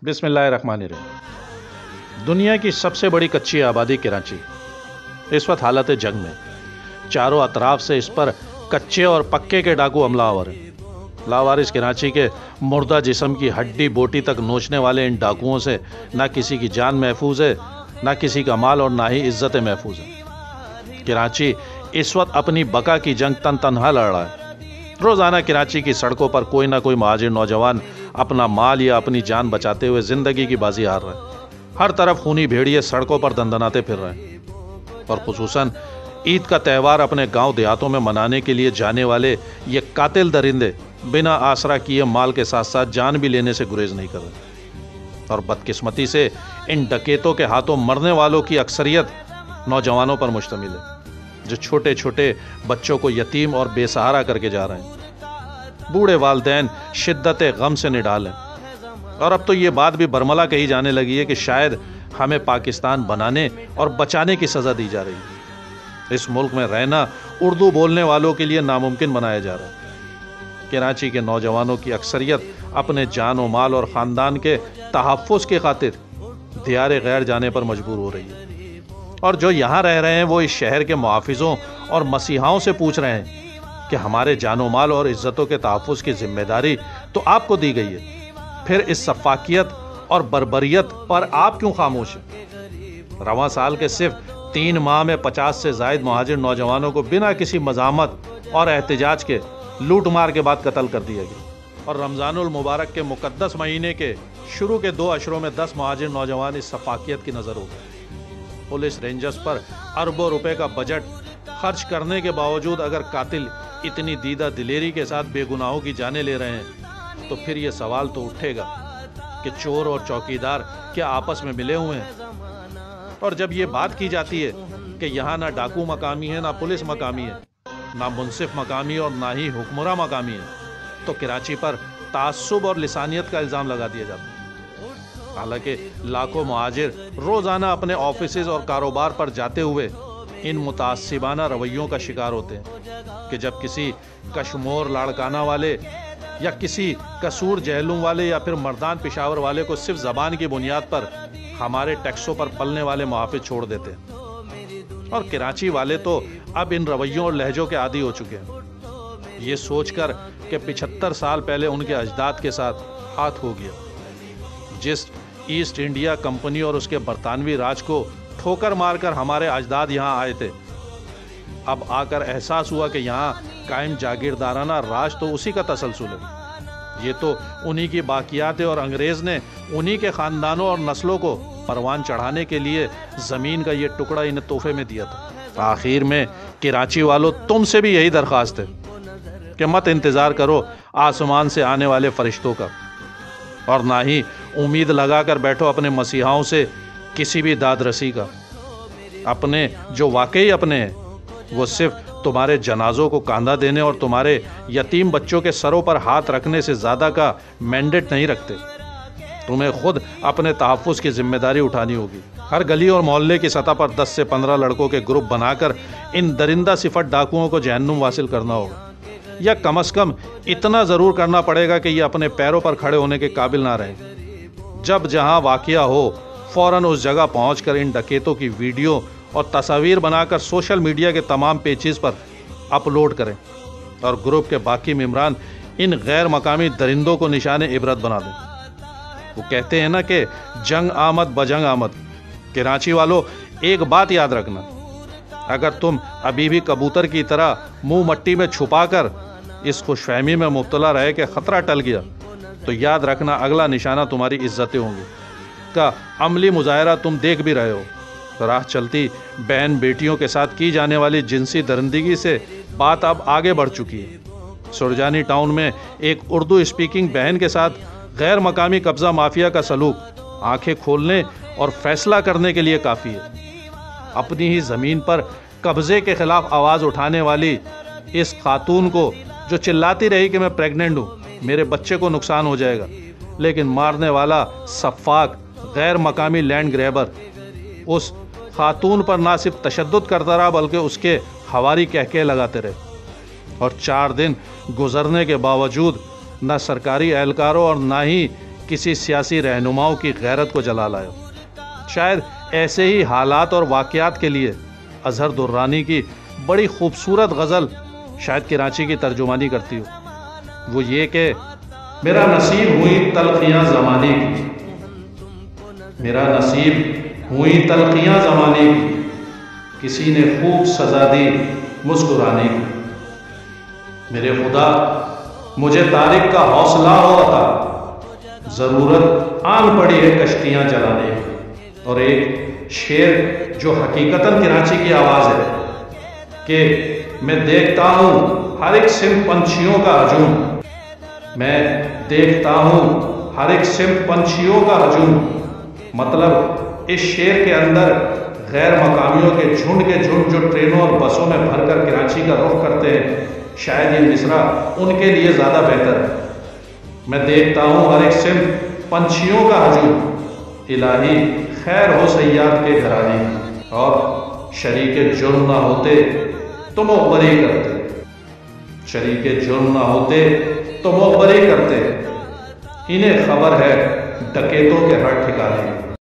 बिस्मिल्लाहिर्रहमानिर्रहीम। दुनिया की सबसे बड़ी कच्ची आबादी कराची इस वक्त हालत जंग में। चारों अतराफ से इस पर कच्चे और पक्के के डाकू हमलावर हैं। लावारिस कराची के मुर्दा जिस्म की हड्डी बोटी तक नोचने वाले इन डाकुओं से ना किसी की जान महफूज है, ना किसी का माल और ना ही इज्जत महफूज है। कराची इस वक्त अपनी बका की जंग तन तनहा लड़ रहा है। रोजाना कराची की सड़कों पर कोई ना कोई महाजिर नौजवान अपना माल या अपनी जान बचाते हुए जिंदगी की बाजी हार रहे हैं। हर तरफ खूनी भेड़िए सड़कों पर दंदनाते फिर रहे हैं। और खुसूसन ईद का त्यौहार अपने गांव देहातों में मनाने के लिए जाने वाले ये कातिल दरिंदे बिना आसरा किए माल के साथ साथ जान भी लेने से गुरेज नहीं कर रहे। और बदकिस्मती से इन डकैतों के हाथों मरने वालों की अक्सरियत नौजवानों पर मुश्तमिल है, जो छोटे छोटे बच्चों को यतीम और बेसहारा करके जा रहे हैं। बूढ़े वालिदैन शिद्दत गम से निडाल हैं। और अब तो ये बात भी बरमला कही जाने लगी है कि शायद हमें पाकिस्तान बनाने और बचाने की सजा दी जा रही है। इस मुल्क में रहना उर्दू बोलने वालों के लिए नामुमकिन बनाया जा रहा है। कराची के नौजवानों की अक्सरियत अपने जान और माल और ख़ानदान के तहफ़्फ़ुज़ की खातिर दियारे गैर जाने पर मजबूर हो रही है। और जो यहाँ रह रहे हैं वो इस शहर के मुहाफ़िज़ों और मसीहाओं से पूछ रहे हैं कि हमारे जानो माल और इज्जतों के तहफ़्फ़ुज़ की जिम्मेदारी तो आपको दी गई है, फिर इस सफ़ाकियत और बर्बरियत पर आप क्यों खामोश हैं? रवां साल के सिर्फ 3 माह में 50 से ज़ायद मुहाजिर नौजवानों को बिना किसी मज़ामत और एहतजाज के लूट मार के बाद कत्ल कर दिया गया। और रमज़ानुल मुबारक के मुक़द्दस महीने के शुरू के 2 अशरों में 10 मुहाजिर नौजवान इस सफ़ाकियत की नज़र हो गए। पुलिस रेंजर्स पर अरबों रुपए का बजट खर्च करने के बावजूद अगर कातिल इतनी दीदा दिलेरी के साथ बेगुनाहों की जानें ले रहे हैं, तो फिर ये सवाल तो उठेगा कि चोर और चौकीदार क्या आपस में मिले हुए हैं? और जब ये बात की जाती है कि यहाँ ना डाकू मकामी है, ना पुलिस मकामी है, ना मुंसिफ मकामी और ना ही हुक्मरां मकामी है, तो कराची पर तासुब और लिसानियत का इल्ज़ाम लगा दिया जाता है। हालांकि लाखों मुहाजिर रोज़ाना अपने ऑफिसेज और कारोबार पर जाते हुए इन मुतासिबाना रवैयों का शिकार होते हैं कि जब किसी कश्मोर लाड़काना वाले या किसी कसूर जहलुम वाले या फिर मर्दान पिशावर वाले को सिर्फ ज़बान की बुनियाद पर हमारे टैक्सों पर पलने वाले मुहाफिज छोड़ देते हैं। और कराची वाले तो अब इन रवैयों और लहजों के आदी हो चुके हैं। ये सोचकर कि 75 साल पहले उनके अजदाद के साथ हाथ हो गया। जिस ईस्ट इंडिया कंपनी और उसके बरतानवी राज को ठोकर मारकर हमारे अजदाद यहाँ आए थे, अब आकर एहसास हुआ कि यहाँ कायम जागीरदाराना राज तो उसी का तसलसल है। ये तो उन्हीं की बाकियात है और अंग्रेज़ ने उन्हीं के ख़ानदानों और नस्लों को परवान चढ़ाने के लिए ज़मीन का ये टुकड़ा इन्हें तोहफे में दिया था। आखिर में कराची वालों, तुमसे भी यही दरख्वास्त है कि मत इंतज़ार करो आसमान से आने वाले फरिश्तों का, और ना ही उम्मीद लगा कर बैठो अपने मसीहाओं से किसी भी दादरसी का। अपने जो वाकई अपने हैं वो सिर्फ तुम्हारे जनाजों को कांधा देने और तुम्हारे यतीम बच्चों के सरों पर हाथ रखने से ज़्यादा का मैंडेट नहीं रखते। तुम्हें खुद अपने तहफ़्फ़ुज़ की जिम्मेदारी उठानी होगी। हर गली और मोहल्ले की सतह पर 10 से 15 लड़कों के ग्रुप बनाकर इन दरिंदा सिफत डाकुओं को जहन्नुम वासिल करना होगा, या कम से कम इतना ज़रूर करना पड़ेगा कि ये अपने पैरों पर खड़े होने के काबिल ना रहें। जब जहाँ वाक़या हो फ़ौरन उस जगह पहुँचकर इन डकैतों की वीडियो और तस्वीर बनाकर सोशल मीडिया के तमाम पेजेस पर अपलोड करें, और ग्रुप के बाकी मेंबरान इन गैर मकामी दरिंदों को निशाने इबरत बना दें। वो कहते हैं ना कि जंग आमद बजंग आमद। कराची वालों, एक बात याद रखना, अगर तुम अभी भी कबूतर की तरह मुंह मट्टी में छुपाकर इस खुशफहमी में मुब्तला रहे कि ख़तरा टल गया, तो याद रखना अगला निशाना तुम्हारी इज्जतें होंगी का अमली मुजाहरा तुम देख भी रहे हो। राह चलती बहन बेटियों के साथ की जाने वाली जिनसी दरिंदगी से बात अब आगे बढ़ चुकी है। सुरजानी टाउन में एक उर्दू स्पीकिंग बहन के साथ गैर मकामी कब्ज़ा माफिया का सलूक आंखें खोलने और फैसला करने के लिए काफ़ी है। अपनी ही ज़मीन पर कब्ज़े के ख़िलाफ़ आवाज़ उठाने वाली इस खातून को जो चिल्लाती रही कि मैं प्रेग्नेंट हूँ, मेरे बच्चे को नुकसान हो जाएगा, लेकिन मारने वाला सफ़ाक गैर मकामी लैंड ग्रैबर उस खातून पर ना सिर्फ तशद्दुद करता रहा बल्कि उसके हवारी कहके लगाते रहे। और 4 दिन गुजरने के बावजूद न सरकारी एहलकारों और ना ही کسی سیاسی رہنماؤں کی غیرت کو جلا لائے ہو۔ شاید ایسے ہی حالات اور واقعات کے لیے اظہر درانی کی بڑی خوبصورت غزل شاید کراچی کی ترجمانی کرتی ہو، وہ یہ کہ میرا نصیب ہوئی تلخیاں زمانے کی، میرا نصیب ہوئی تلخیاں زمانے کی، کسی نے خوب سزا دی مسکرانے کی۔ میرے خدا مجھے تاریخ کا حوصلہ ہو رہا، ضرورت آن پڑی ہے کشتیاں چلانے کی۔ اور ایک شعر جو حقیقتاً کراچی کی آواز ہے کہ میں دیکھتا ہوں ہر ایک صنف پنچھیوں کا ہجوم، میں دیکھتا ہوں ہر ایک صنف پنچھیوں کا ہجوم۔ مطلب اس شعر کے اندر غیر مقامیوں کے جھنڈ جو ٹرینوں اور بسوں میں بھر کر کراچی کا رخ کرتے ہیں، شاید یہ مصرع ان کے لیے زیادہ بہتر ہے۔ میں دیکھتا ہوں ہر ایک صنف پنچھیوں کا ہجوم، الہی خیر ہو سیاد کے گھرانے کی، اور شریک جرم نہ ہوتے تو مخبری کرتے، شریک جرم نہ ہوتے تو مخبری کرتے، انہیں خبر ہے ڈکیتوں کے ہر ٹھکانے۔